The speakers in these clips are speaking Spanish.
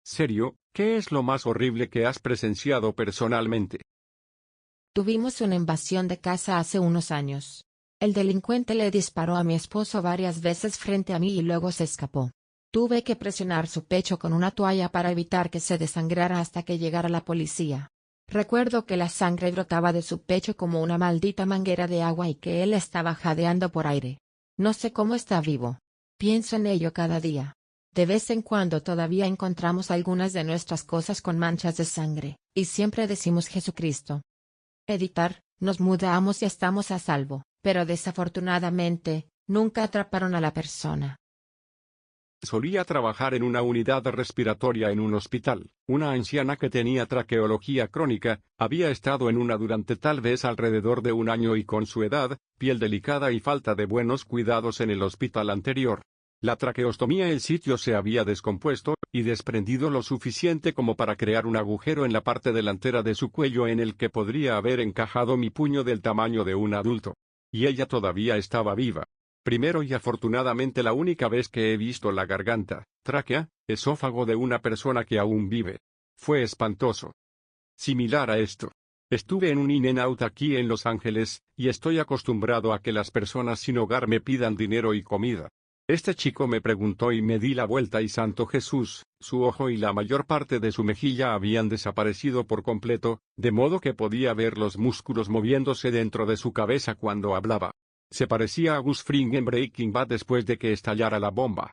Serio, ¿qué es lo más horrible que has presenciado personalmente? Tuvimos una invasión de casa hace unos años. El delincuente le disparó a mi esposo varias veces frente a mí y luego se escapó. Tuve que presionar su pecho con una toalla para evitar que se desangrara hasta que llegara la policía. Recuerdo que la sangre brotaba de su pecho como una maldita manguera de agua y que él estaba jadeando por aire. No sé cómo está vivo. Pienso en ello cada día. De vez en cuando todavía encontramos algunas de nuestras cosas con manchas de sangre, y siempre decimos Jesucristo. Editar, nos mudamos y estamos a salvo, pero desafortunadamente, nunca atraparon a la persona. Solía trabajar en una unidad respiratoria en un hospital. Una anciana que tenía traqueología crónica, había estado en una durante tal vez alrededor de un año y con su edad, piel delicada y falta de buenos cuidados en el hospital anterior. La traqueostomía el sitio se había descompuesto, y desprendido lo suficiente como para crear un agujero en la parte delantera de su cuello en el que podría haber encajado mi puño del tamaño de un adulto. Y ella todavía estaba viva. Primero y afortunadamente la única vez que he visto la garganta, tráquea, esófago de una persona que aún vive. Fue espantoso. Similar a esto. Estuve en un in-n-out aquí en Los Ángeles, y estoy acostumbrado a que las personas sin hogar me pidan dinero y comida. Este chico me preguntó y me di la vuelta y santo Jesús, su ojo y la mayor parte de su mejilla habían desaparecido por completo, de modo que podía ver los músculos moviéndose dentro de su cabeza cuando hablaba. Se parecía a Gus Fring en Breaking Bad después de que estallara la bomba.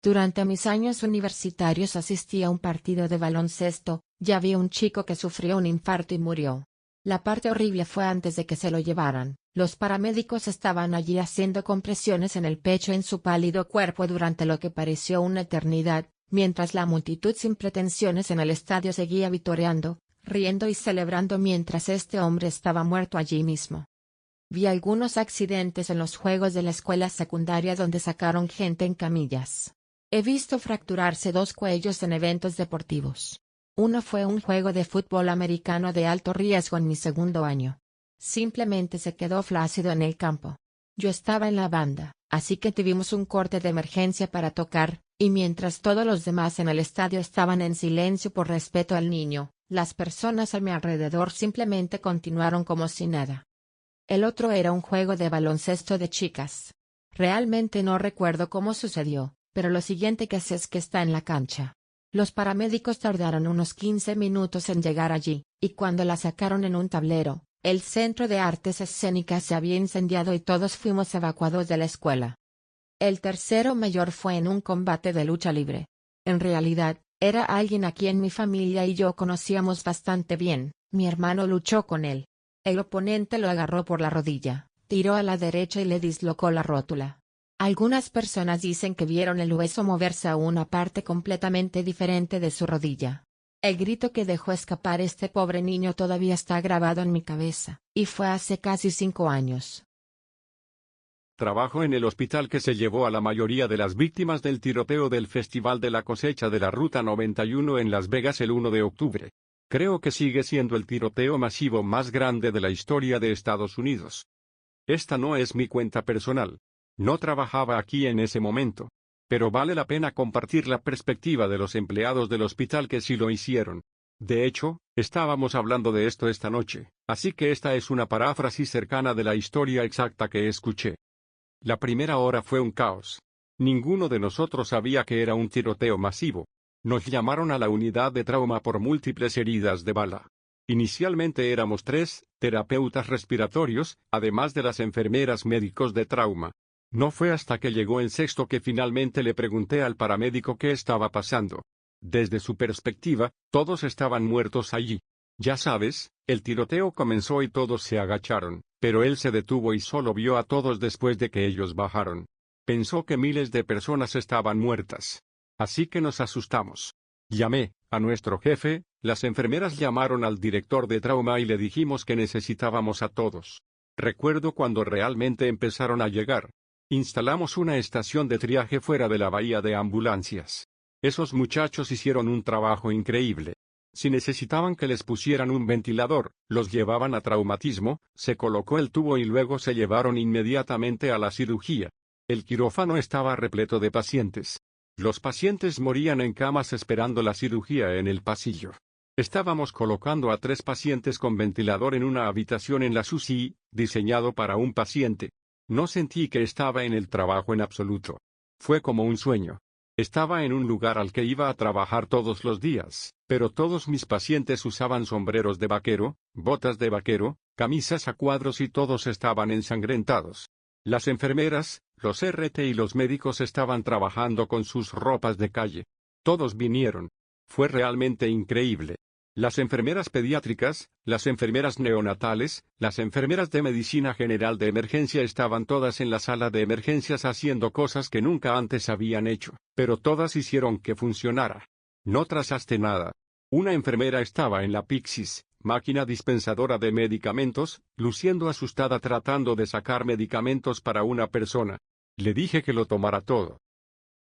Durante mis años universitarios asistí a un partido de baloncesto, ya vi un chico que sufrió un infarto y murió. La parte horrible fue antes de que se lo llevaran. Los paramédicos estaban allí haciendo compresiones en el pecho en su pálido cuerpo durante lo que pareció una eternidad, mientras la multitud sin pretensiones en el estadio seguía vitoreando, riendo y celebrando mientras este hombre estaba muerto allí mismo. Vi algunos accidentes en los juegos de la escuela secundaria donde sacaron gente en camillas. He visto fracturarse 2 cuellos en eventos deportivos. Uno fue un juego de fútbol americano de alto riesgo en mi segundo año. Simplemente se quedó flácido en el campo. Yo estaba en la banda, así que tuvimos un corte de emergencia para tocar, y mientras todos los demás en el estadio estaban en silencio por respeto al niño, las personas a mi alrededor simplemente continuaron como si nada. El otro era un juego de baloncesto de chicas. Realmente no recuerdo cómo sucedió, pero lo siguiente que sé es que está en la cancha. Los paramédicos tardaron unos 15 minutos en llegar allí, y cuando la sacaron en un tablero, el Centro de Artes Escénicas se había incendiado y todos fuimos evacuados de la escuela. El tercero mayor fue en un combate de lucha libre. En realidad, era alguien a quien mi familia y yo conocíamos bastante bien. Mi hermano luchó con él. El oponente lo agarró por la rodilla, tiró a la derecha y le dislocó la rótula. Algunas personas dicen que vieron el hueso moverse a una parte completamente diferente de su rodilla. El grito que dejó escapar este pobre niño todavía está grabado en mi cabeza, y fue hace casi 5 años. Trabajo en el hospital que se llevó a la mayoría de las víctimas del tiroteo del Festival de la Cosecha de la Ruta 91 en Las Vegas el 1 de octubre. Creo que sigue siendo el tiroteo masivo más grande de la historia de Estados Unidos. Esta no es mi cuenta personal. No trabajaba aquí en ese momento. Pero vale la pena compartir la perspectiva de los empleados del hospital que sí lo hicieron. De hecho, estábamos hablando de esto esta noche, así que esta es una paráfrasis cercana de la historia exacta que escuché. La primera hora fue un caos. Ninguno de nosotros sabía que era un tiroteo masivo. Nos llamaron a la unidad de trauma por múltiples heridas de bala. Inicialmente éramos 3 terapeutas respiratorios, además de las enfermeras médicos de trauma. No fue hasta que llegó el sexto que finalmente le pregunté al paramédico qué estaba pasando. Desde su perspectiva, todos estaban muertos allí. Ya sabes, el tiroteo comenzó y todos se agacharon, pero él se detuvo y solo vio a todos después de que ellos bajaron. Pensó que miles de personas estaban muertas. Así que nos asustamos. Llamé a nuestro jefe, las enfermeras llamaron al director de trauma y le dijimos que necesitábamos a todos. Recuerdo cuando realmente empezaron a llegar. Instalamos una estación de triaje fuera de la bahía de ambulancias. Esos muchachos hicieron un trabajo increíble. Si necesitaban que les pusieran un ventilador, los llevaban a traumatismo, se colocó el tubo y luego se llevaron inmediatamente a la cirugía. El quirófano estaba repleto de pacientes. Los pacientes morían en camas esperando la cirugía en el pasillo. Estábamos colocando a 3 pacientes con ventilador en una habitación en la SUSI, diseñado para un paciente. No sentí que estaba en el trabajo en absoluto. Fue como un sueño. Estaba en un lugar al que iba a trabajar todos los días, pero todos mis pacientes usaban sombreros de vaquero, botas de vaquero, camisas a cuadros y todos estaban ensangrentados. Las enfermeras, los RT y los médicos estaban trabajando con sus ropas de calle. Todos vinieron. Fue realmente increíble. Las enfermeras pediátricas, las enfermeras neonatales, las enfermeras de medicina general de emergencia estaban todas en la sala de emergencias haciendo cosas que nunca antes habían hecho, pero todas hicieron que funcionara. No trazaste nada. Una enfermera estaba en la Pyxis, máquina dispensadora de medicamentos, luciendo asustada tratando de sacar medicamentos para una persona. Le dije que lo tomara todo.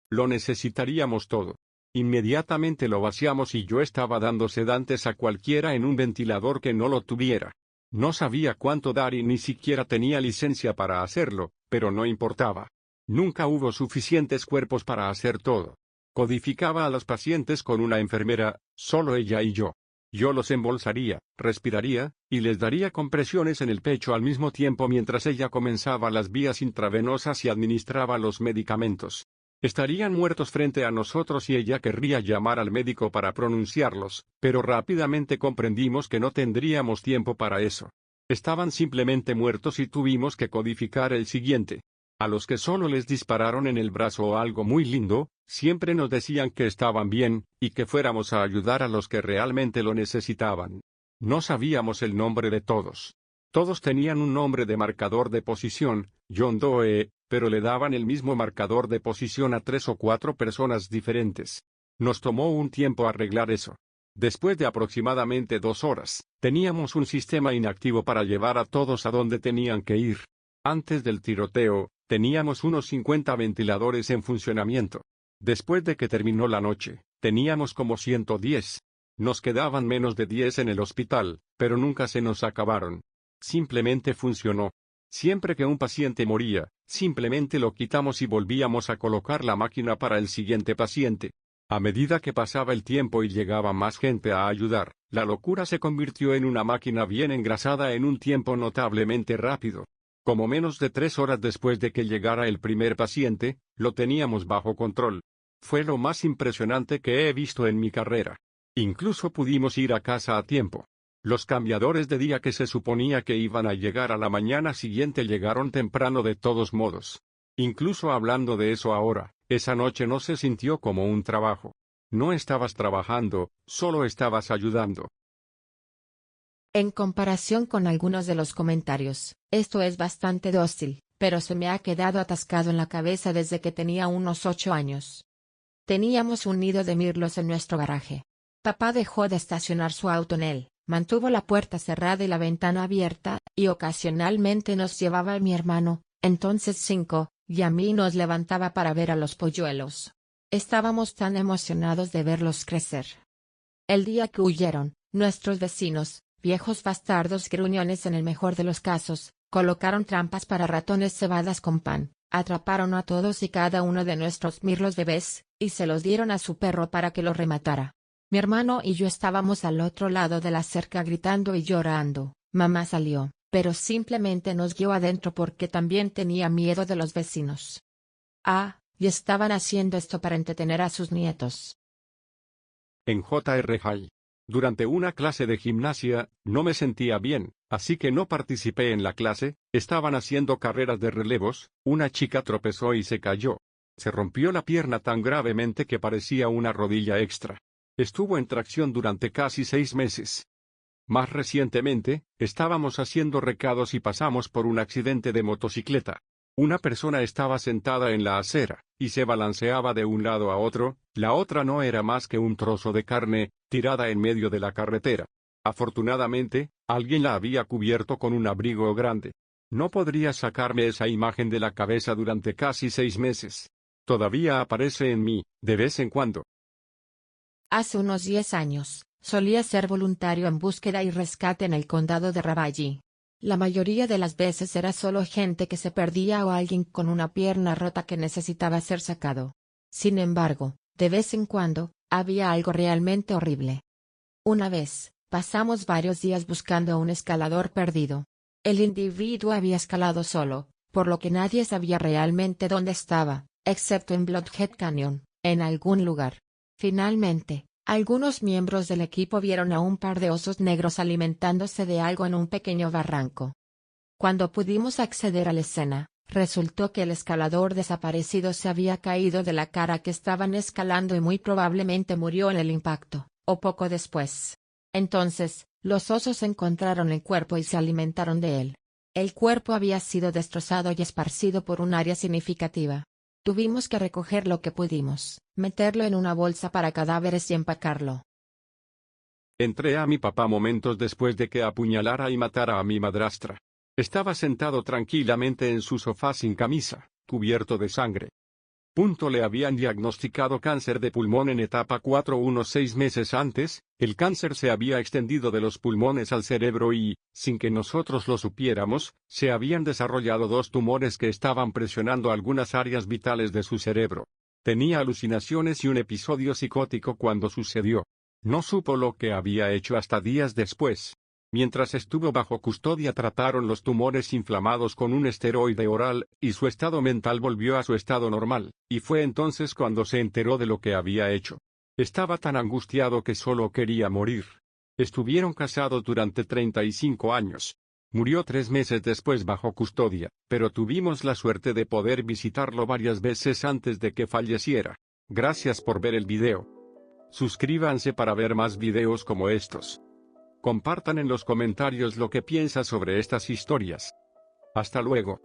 Lo necesitaríamos todo. Inmediatamente lo vaciamos y yo estaba dando sedantes a cualquiera en un ventilador que no lo tuviera. No sabía cuánto dar y ni siquiera tenía licencia para hacerlo, pero no importaba. Nunca hubo suficientes cuerpos para hacer todo. Codificaba a los pacientes con una enfermera, solo ella y yo. Yo los embolsaría, respiraría, y les daría compresiones en el pecho al mismo tiempo mientras ella comenzaba las vías intravenosas y administraba los medicamentos. Estarían muertos frente a nosotros y ella querría llamar al médico para pronunciarlos, pero rápidamente comprendimos que no tendríamos tiempo para eso. Estaban simplemente muertos y tuvimos que codificar el siguiente. A los que solo les dispararon en el brazo o algo muy lindo, siempre nos decían que estaban bien, y que fuéramos a ayudar a los que realmente lo necesitaban. No sabíamos el nombre de todos. Todos tenían un nombre de marcador de posición, John Doe, pero le daban el mismo marcador de posición a 3 o 4 personas diferentes. Nos tomó un tiempo arreglar eso. Después de aproximadamente 2 horas, teníamos un sistema inactivo para llevar a todos a donde tenían que ir. Antes del tiroteo, teníamos unos 50 ventiladores en funcionamiento. Después de que terminó la noche, teníamos como 110. Nos quedaban menos de 10 en el hospital, pero nunca se nos acabaron. Simplemente funcionó. Siempre que un paciente moría, simplemente lo quitamos y volvíamos a colocar la máquina para el siguiente paciente. A medida que pasaba el tiempo y llegaba más gente a ayudar, la locura se convirtió en una máquina bien engrasada en un tiempo notablemente rápido. Como menos de 3 horas después de que llegara el primer paciente, lo teníamos bajo control. Fue lo más impresionante que he visto en mi carrera. Incluso pudimos ir a casa a tiempo. Los cambiadores de día que se suponía que iban a llegar a la mañana siguiente llegaron temprano de todos modos. Incluso hablando de eso ahora, esa noche no se sintió como un trabajo. No estabas trabajando, solo estabas ayudando. En comparación con algunos de los comentarios, esto es bastante dócil, pero se me ha quedado atascado en la cabeza desde que tenía unos 8 años. Teníamos un nido de mirlos en nuestro garaje. Papá dejó de estacionar su auto en él. Mantuvo la puerta cerrada y la ventana abierta, y ocasionalmente nos llevaba a mi hermano, entonces 5, y a mí y nos levantaba para ver a los polluelos. Estábamos tan emocionados de verlos crecer. El día que huyeron, nuestros vecinos, viejos bastardos gruñones en el mejor de los casos, colocaron trampas para ratones cebadas con pan, atraparon a todos y cada uno de nuestros mirlos bebés, y se los dieron a su perro para que los rematara. Mi hermano y yo estábamos al otro lado de la cerca gritando y llorando. Mamá salió, pero simplemente nos guió adentro porque también tenía miedo de los vecinos. Y estaban haciendo esto para entretener a sus nietos. En J.R. High. Durante una clase de gimnasia, no me sentía bien, así que no participé en la clase. Estaban haciendo carreras de relevos, una chica tropezó y se cayó. Se rompió la pierna tan gravemente que parecía una rodilla extra. Estuvo en tracción durante casi 6 meses. Más recientemente, estábamos haciendo recados y pasamos por un accidente de motocicleta. Una persona estaba sentada en la acera, y se balanceaba de un lado a otro. La otra no era más que un trozo de carne, tirada en medio de la carretera. Afortunadamente, alguien la había cubierto con un abrigo grande. No podría sacarme esa imagen de la cabeza durante casi 6 meses. Todavía aparece en mí, de vez en cuando. Hace unos 10 años, solía ser voluntario en búsqueda y rescate en el condado de Ravalli. La mayoría de las veces era solo gente que se perdía o alguien con una pierna rota que necesitaba ser sacado. Sin embargo, de vez en cuando, había algo realmente horrible. Una vez, pasamos varios días buscando a un escalador perdido. El individuo había escalado solo, por lo que nadie sabía realmente dónde estaba, excepto en Bloodhead Canyon, en algún lugar. Finalmente, algunos miembros del equipo vieron a un par de osos negros alimentándose de algo en un pequeño barranco. Cuando pudimos acceder a la escena, resultó que el escalador desaparecido se había caído de la cara que estaban escalando y muy probablemente murió en el impacto, o poco después. Entonces, los osos encontraron el cuerpo y se alimentaron de él. El cuerpo había sido destrozado y esparcido por un área significativa. Tuvimos que recoger lo que pudimos, meterlo en una bolsa para cadáveres y empacarlo. Entré a mi papá momentos después de que apuñalara y matara a mi madrastra. Estaba sentado tranquilamente en su sofá sin camisa, cubierto de sangre. Le habían diagnosticado cáncer de pulmón en etapa 4 unos 6 meses antes. El cáncer se había extendido de los pulmones al cerebro y, sin que nosotros lo supiéramos, se habían desarrollado 2 tumores que estaban presionando algunas áreas vitales de su cerebro. Tenía alucinaciones y un episodio psicótico cuando sucedió. No supo lo que había hecho hasta días después. Mientras estuvo bajo custodia trataron los tumores inflamados con un esteroide oral, y su estado mental volvió a su estado normal, y fue entonces cuando se enteró de lo que había hecho. Estaba tan angustiado que solo quería morir. Estuvieron casados durante 35 años. Murió 3 meses después bajo custodia, pero tuvimos la suerte de poder visitarlo varias veces antes de que falleciera. Gracias por ver el video. Suscríbanse para ver más videos como estos. Compartan en los comentarios lo que piensan sobre estas historias. Hasta luego.